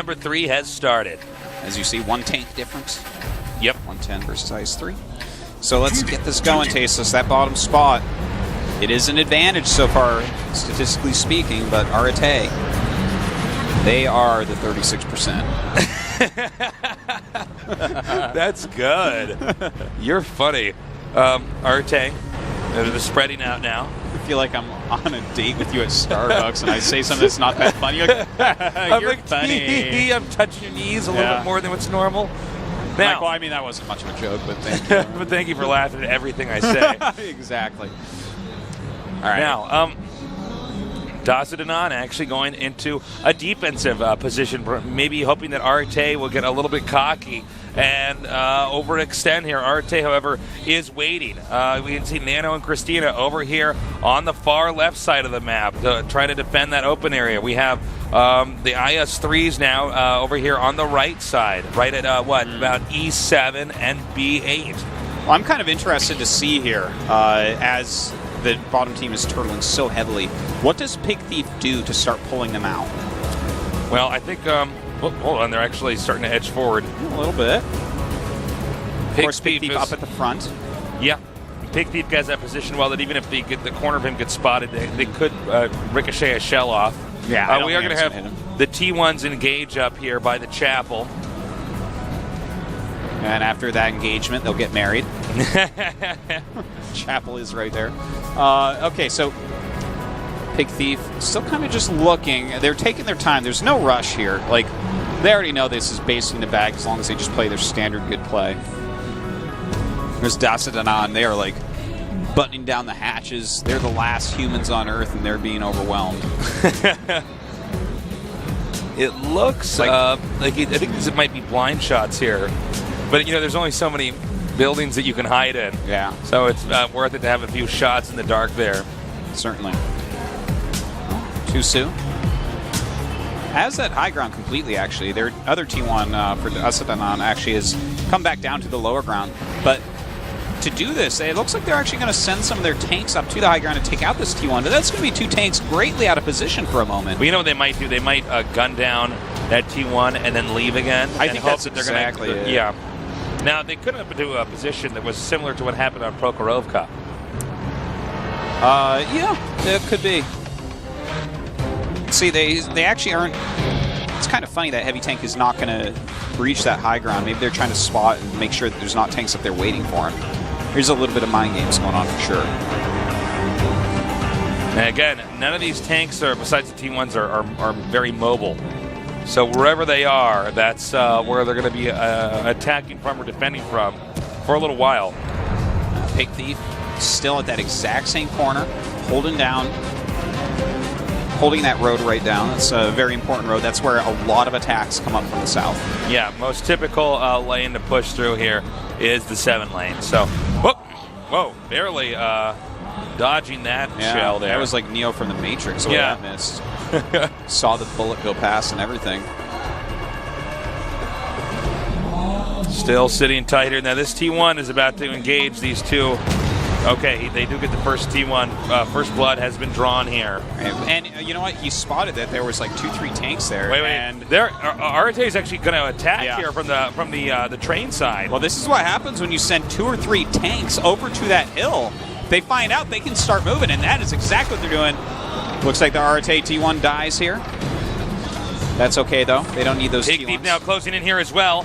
number 3 has started. As you see, 1 tank difference. Yep. 110 versus Ice 3. So let's get this going, Tasteless. That bottom spot. It is an advantage so far, statistically speaking, but Arate, they are the 36%. That's good. You're funny. Arate, they're spreading out now. I feel like I'm on a date with you at Starbucks and I say something that's not that funny. You're like, you're funny. I'm touching your knees a little bit more than what's normal. Now, well, I mean, that wasn't much of a joke, but thank you. But thank you for laughing at everything I say. Exactly. All right. Now, Dasadenon actually going into a defensive position, maybe hoping that Arate will get a little bit cocky and overextend here. Arate, however, is waiting. We can see Nano and Christina over here on the far left side of the map trying to defend that open area. We have the IS-3s now over here on the right side, right at about E7 and B8. Well, I'm kind of interested to see here as the bottom team is turtling so heavily. What does Pig Thief do to start pulling them out? Well, I think, hold on, they're actually starting to edge forward. A little bit. Of course, Pig Thief up at the front. Yeah. Pig Thief has that position well that even if the corner of him gets spotted, they could ricochet a shell off. Yeah, we are going to have the T1s engage up here by the chapel. And after that engagement, they'll get married. Chapel is right there. Okay, so Pig Thief still kind of just looking. They're taking their time. There's no rush here. Like, they already know this is basically the bag as long as they just play their standard good play. There's Dasadenon. They are like buttoning down the hatches. They're the last humans on Earth, and they're being overwhelmed. It looks like I think it might be blind shots here. But, there's only so many buildings that you can hide in. Yeah. So it's worth it to have a few shots in the dark there. Certainly. Tusu has that high ground completely, actually. Their other T1 for Dasadenon actually has come back down to the lower ground. But to do this, it looks like they're actually going to send some of their tanks up to the high ground and take out this T1. But that's going to be 2 tanks greatly out of position for a moment. Well, you know what they might do? They might gun down that T1 and then leave again. I think that's exactly it. Yeah. Now, they could have put a position that was similar to what happened on Prokhorovka. Yeah, it could be. See, they actually aren't... It's kind of funny that Heavy Tank is not going to breach that high ground. Maybe they're trying to spot and make sure that there's not tanks up there waiting for him. There's a little bit of mind games going on for sure. And again, none of these tanks, besides the T1s, are very mobile. So wherever they are, that's where they're going to be attacking from or defending from for a little while. Pig Thief still at that exact same corner, holding that road right down. That's a very important road. That's where a lot of attacks come up from the south. Yeah, most typical lane to push through here is the 7 lane. So, whoa, barely dodging that shell there. That was like Neo from the Matrix. That missed. Saw the bullet go past and everything. Still sitting tight here. Now this T1 is about to engage these two. Okay, they do get the first T1. First blood has been drawn here. And you know what? He spotted that there was like 2-3 tanks there. Wait. And Arate is actually going to attack here from the train side. Well, this is what happens when you send 2 or 3 tanks over to that hill. They find out they can start moving, and that is exactly what they're doing. Looks like the Arate T1 dies here. That's okay, though. They don't need those Pig T1s. Thief now closing in here as well.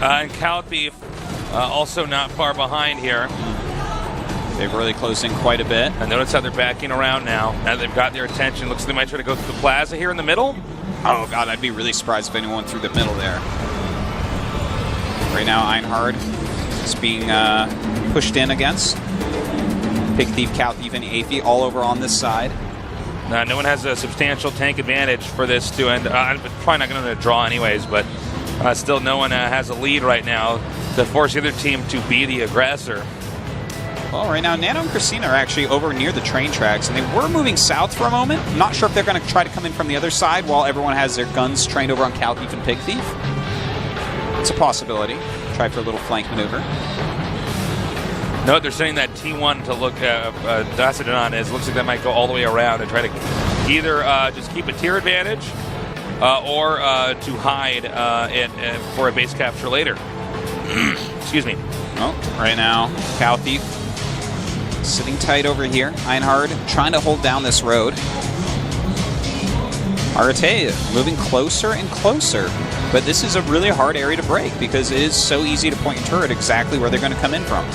And Cow Thief also not far behind here. They've really closed in quite a bit. And notice how they're backing around now. Now they've got their attention. Looks like they might try to go through the plaza here in the middle. Oh, God, I'd be really surprised if anyone through the middle there. Right now, Einhard is being pushed in against. Pig Thief, Cow Thief, and Athey all over on this side. No one has a substantial tank advantage for this to end. I'm probably not going to draw anyways, but still no one has a lead right now to force the other team to be the aggressor. Well, right now, Nano and Christina are actually over near the train tracks, and they were moving south for a moment. I'm not sure if they're going to try to come in from the other side while everyone has their guns trained over on Cow Thief and Pig Thief. It's a possibility. Try for a little flank maneuver. No, they're sending that T1 to look Dasadenon as. Looks like that might go all the way around and try to Either just keep a tier advantage or to hide for a base capture later. Excuse me. Oh, right now, Cow Thief sitting tight over here. Einhard trying to hold down this road. Arate moving closer and closer. But this is a really hard area to break because it is so easy to point your turret exactly where they're going to come in from.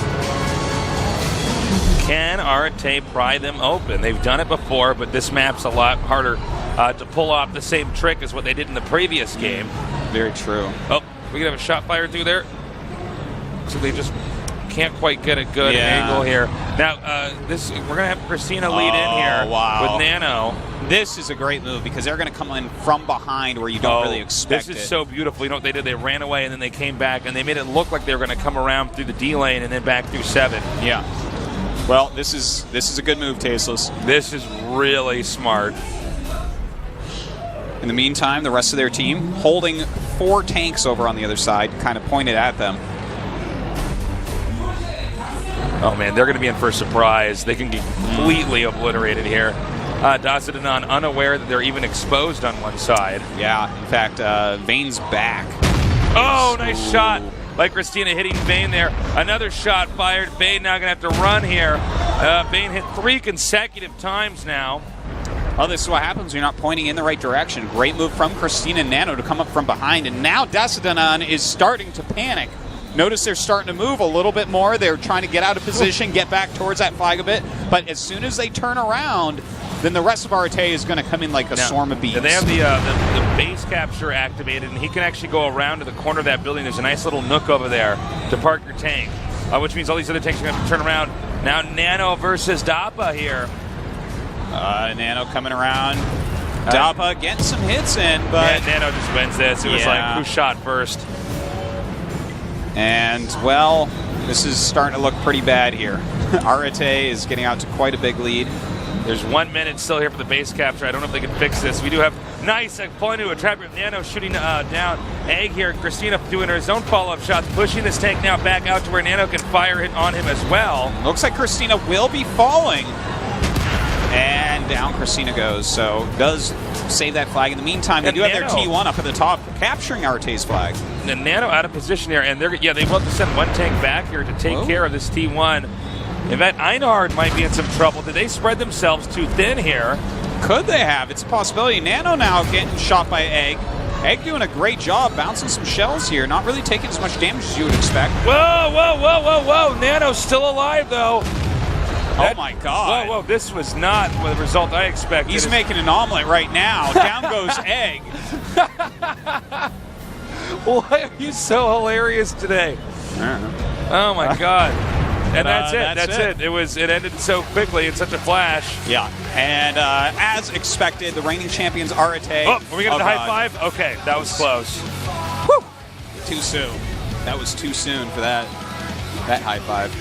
Can Arate pry them open? They've done it before, but this map's a lot harder to pull off the same trick as what they did in the previous game. Very true. Oh, we can have a shot fired through there. So they just can't quite get a good angle here. Now, we're going to have Christina lead in here with Nano. This is a great move because they're going to come in from behind where you don't really expect it. This is so beautiful. You know what they did? They ran away and then they came back and they made it look like they were going to come around through the D lane and then back through 7. Yeah. Well, this is a good move, Tasteless. This is really smart. In the meantime, the rest of their team holding 4 tanks over on the other side, kind of pointed at them. Oh, man, they're going to be in for a surprise. They can get completely obliterated here. Dacidanon unaware that they're even exposed on one side. Yeah, in fact, Vane's back. Oh, nice shot. Like Christina hitting Vane there. Another shot fired. Vane now going to have to run here. Vane hit 3 consecutive times now. Oh, this is what happens when you're not pointing in the right direction. Great move from Christina and Nano to come up from behind. And now Dacidanon is starting to panic. Notice they're starting to move a little bit more. They're trying to get out of position, get back towards that flag a bit. But as soon as they turn around, then the rest of Arate is going to come in like a swarm of bees. They have the base capture activated, and he can actually go around to the corner of that building. There's a nice little nook over there to park your tank, which means all these other tanks are going to have to turn around. Now Nano versus Dappa here. Nano coming around. Dappa getting some hits in, but... Yeah, Nano just wins this. It was like, who shot first? And, well, this is starting to look pretty bad here. Arate is getting out to quite a big lead. There's 1 minute still here for the base capture. I don't know if they can fix this. We do have nice pulling into a trap here. Nano shooting down. Egg here. Christina doing her own follow-up shots, pushing this tank now back out to where Nano can fire it on him as well. Looks like Christina will be falling. And down Christina goes. So does save that flag. In the meantime, they do have their T1 up at the top, capturing Arte's flag. And Nano out of position here, and they will have to send one tank back here to take care of this T1. In fact, Einhard might be in some trouble. Did they spread themselves too thin here? Could they have? It's a possibility. Nano now getting shot by Egg. Egg doing a great job bouncing some shells here, not really taking as much damage as you would expect. Whoa, whoa, whoa, whoa, whoa. Nano's still alive, though. Oh, my God. Whoa, whoa, this was not the result I expected. He's making an omelet right now. Down goes Egg. Why are you so hilarious today? I don't know. Oh, my God. And that's it. That's it. It ended so quickly in such a flash. Yeah. And as expected, the reigning champions Arate. Oh, are we going to high five? Okay, that was close. Whew. Too soon. That was too soon for that high five.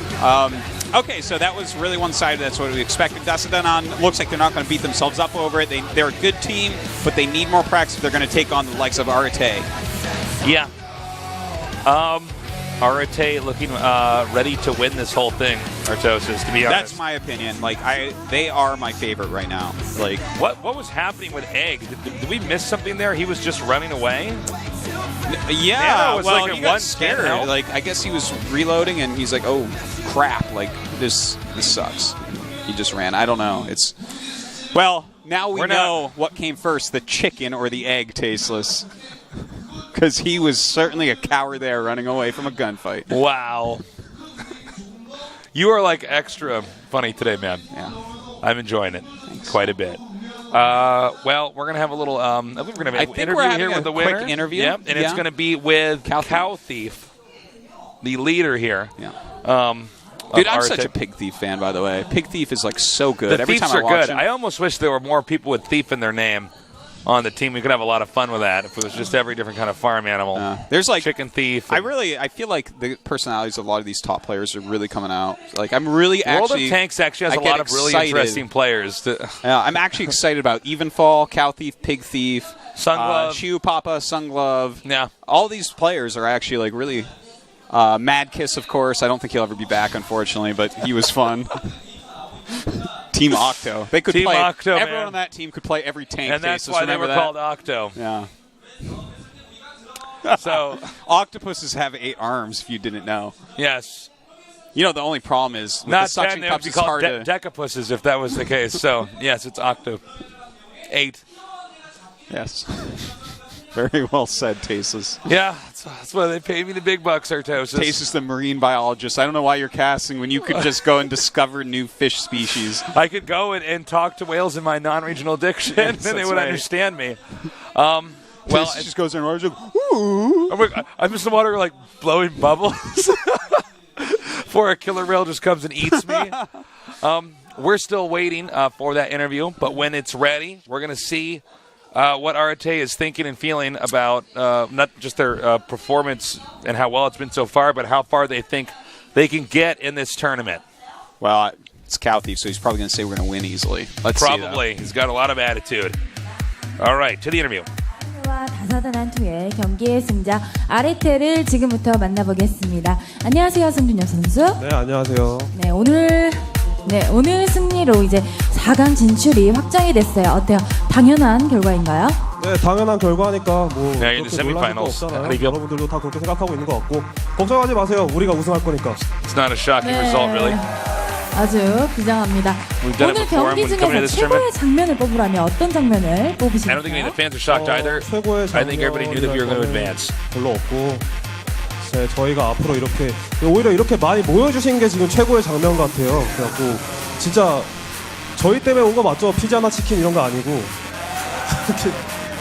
Okay, so that was really one-sided. That's what we expected. Dacidanon looks like they're not going to beat themselves up over it. They're a good team, but they need more practice if they're going to take on the likes of Arate. Yeah. Arate looking ready to win this whole thing, Artosis, to be honest. That's my opinion. Like, they are my favorite right now. Like, what was happening with Egg? Did we miss something there? He was just running away? Yeah, was well, like he got scared. Like, I guess he was reloading, and he's like, oh, crap. Like, this sucks. He just ran. I don't know. Well, now we know what came first, the chicken or the egg, Tasteless. Because he was certainly a coward there running away from a gunfight. Wow. You are like extra funny today, man. Yeah. I'm enjoying it. Thanks. Quite a bit. Well, we're going to have a little I think we're going to have an interview here with the winner. Quick interview. Yeah, and it's going to be with Cow Thief, the leader here. Yeah. Dude, I'm such a Pig Thief fan, by the way. Pig Thief is like so good. Every time I watch him. I almost wish there were more people with Thief in their name on the team. We could have a lot of fun with that if it was just every different kind of farm animal. There's like Chicken Thief. I feel like the personalities of a lot of these top players are really coming out. Like, I'm really World of Tanks actually has a lot of really interesting players. I'm actually excited about Evenfall, Cow Thief, Pig Thief, Sunglove, Chew Papa, Sunglove. Yeah, all these players are actually like really. Mad Kiss, of course. I don't think he'll ever be back, unfortunately, but he was fun. Team Octo. They could Team play. Octo, everyone man. on that team could play every tank. And that's Tasis, why they remember were that? called Octo. Yeah. So, Octopuses have 8 arms, if you didn't know. yes. You know, the only problem is with Not the suction 10, they would cups, be it's called hard to... decapuses if that was the case. So, yes, it's Octo. 8. Yes. Very well said, Tasis. Yeah, that's why they pay me the big bucks, Artosis. Tasis, the marine biologist. I don't know why you're casting when you could just go and discover new fish species. I could go and talk to whales in my non-regional diction, Yes, and they that's would right. understand me. Well, Well, Tasis just goes in and like, ooh. I'm just in the water, like, blowing bubbles before a killer whale just comes and eats me. We're still waiting for that interview, but when it's ready, we're going to see what Arte is thinking and feeling about not just their performance and how well it's been so far, but how far they think they can get in this tournament. Well, it's Couthy, so he's probably going to say we're going to win easily. Let's Probably. He's got a lot of attitude. All right, to the interview. 와 다사다난 투의 경기의 승자 아레테를 지금부터 만나보겠습니다. 안녕하세요, 성준혁 선수. 네, 안녕하세요. 네, 오늘 승리로 이제 4강 진출이 확정이 됐어요. 어때요? 당연한 결과인가요? 네, 당연한 결과니까 뭐 네, 이제 그렇게 놀랄 거 semifinals. 없잖아요. 아니, 여러분들도 다 그렇게 생각하고 있는 것 같고 걱정하지 마세요. 우리가 우승할 거니까. It's not a shocking result, really. 아주 비장합니다. We've done it 오늘 before 경기 when we come into 중에서 this 최고의 장면을 뽑으라면 어떤 장면을 I don't think any of 뽑으실까요? the fans are shocked either. 최고의 I think everybody knew that we were going to 장면이랄 advance. 거는 별로 없고 저희가 앞으로 이렇게 오히려 이렇게 많이 모여주신 게 지금 최고의 장면 같아요. 그래갖고 진짜 저희 때문에 온 거 맞죠? 피자나 치킨 이런 거 아니고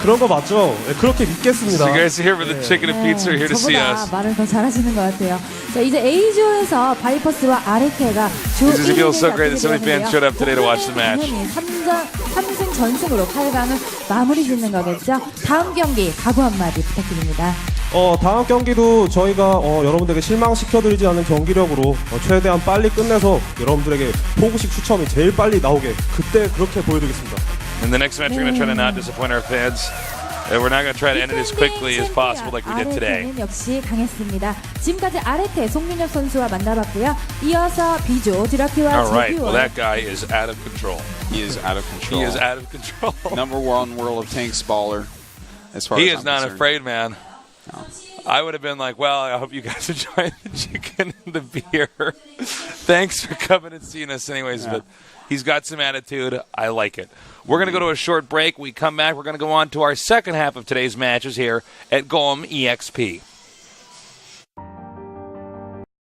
그런 거 맞죠? 네, 그렇게 믿겠습니다. So you guys are here for the chicken and pizza, or here to see 저보다 us. 말을 더 잘하시는 것 같아요. 자, 이제 A조에서 바이퍼스와 아레테가 조 This 1위를 feels so great that so many fans showed up today to watch the match. 3승 전승으로 8강을 마무리 짓는 거겠죠? 다음 경기 각오 한마디 부탁드립니다. 다음 경기도 저희가 여러분들에게 실망시켜드리지 않는 경기력으로 최대한 빨리 끝내서 여러분들에게 포구식 추첨이 제일 빨리 나오게 그때 그렇게 보여드리겠습니다. In the next match, we're going to try to not disappoint our fans. And we're not going to try to end it as quickly as possible like we did today. 아레테는 역시 강했습니다. 지금까지 아레테 송민혁 선수와 만나봤고요. 이어서 B조 드라키와 All right. Well, 제규와 that guy is out of control. He is out of control. He is out of control. Number 1 World of Tanks baller. As far He as is I'm not concerned. afraid, man. I would have been like, well, I hope you guys enjoy the chicken and the beer. Thanks for coming and seeing us anyways. Yeah. But he's got some attitude. I like it. We're going to go to a short break. We come back. We're going to go on to our second half of today's matches here at GOMTV.